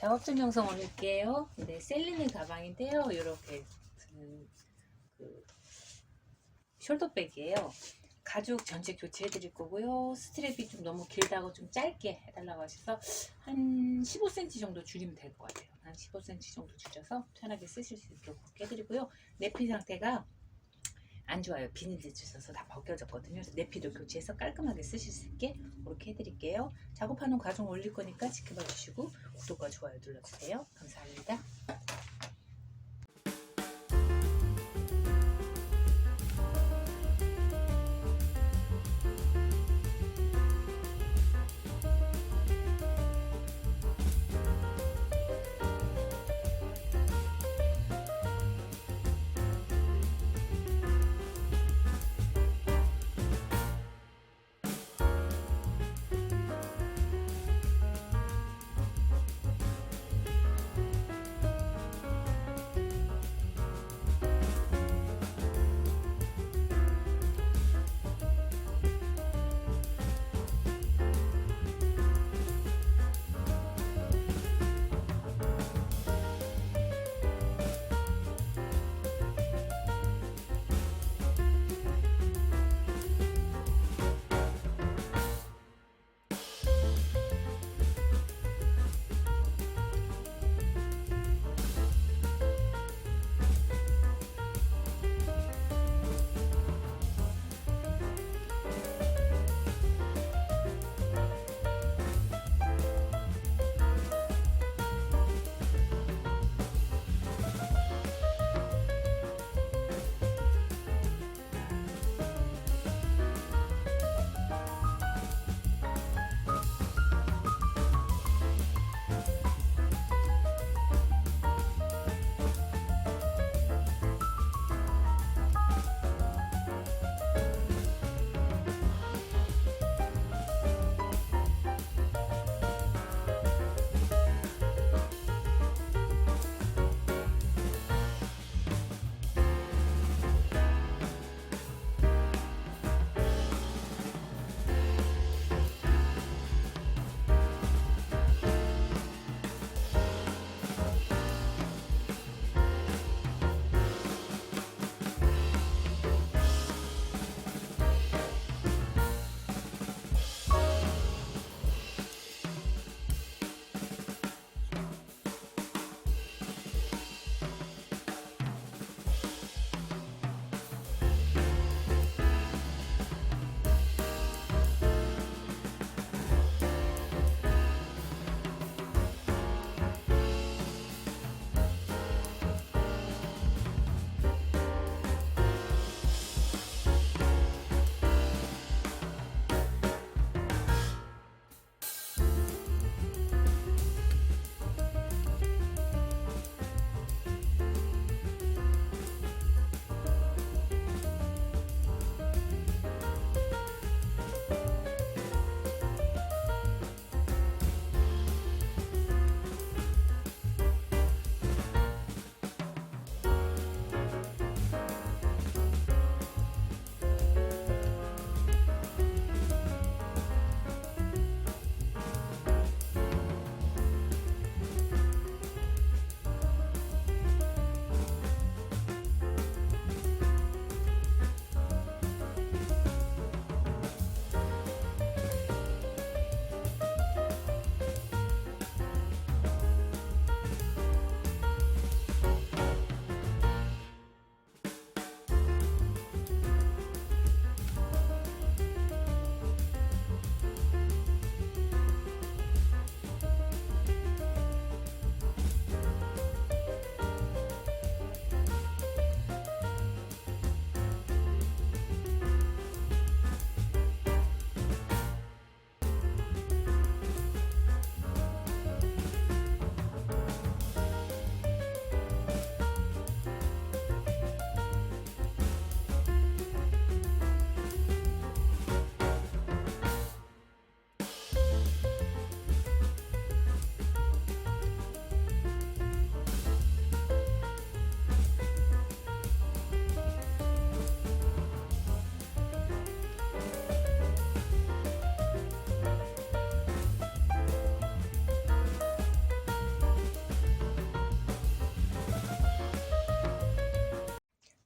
작업전 영상 올릴게요. 네, 셀리네 가방인데요. 이렇게 그 숄더백이에요. 가죽 전체 교체해 드릴 거고요. 스트랩이 좀 너무 길다고 좀 짧게 해달라고 하셔서 한 15cm 정도 줄이면 될 것 같아요. 한 15cm 정도 줄여서 편하게 쓰실 수 있도록 해드리고요. 내피 상태가 안 좋아요. 비닐이 있어서 다 벗겨졌거든요. 그래서 내피도 교체해서 깔끔하게 쓰실 수 있게 그렇게 해드릴게요. 작업하는 과정 올릴 거니까 지켜봐 주시고 구독과 좋아요 눌러주세요. 감사합니다.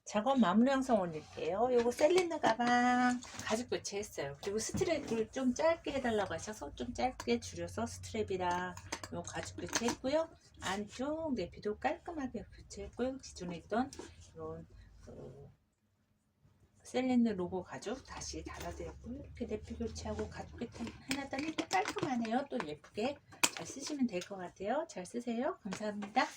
작업 마무리 영상 올릴게요. 요거 셀리네 가방 가죽 교체했어요. 그리고 스트랩을 좀 짧게 해달라고 하셔서 좀 짧게 줄여서 스트랩이랑 요 가죽 교체했고요. 안쪽 내피도 깔끔하게 교체했고요. 기존에 있던 이런 셀리네 로고 가죽 다시 달아드렸고요. 이렇게 내피 교체하고 가죽 교체 해놨더니 또 깔끔하네요. 또 예쁘게 잘 쓰시면 될 것 같아요. 잘 쓰세요. 감사합니다.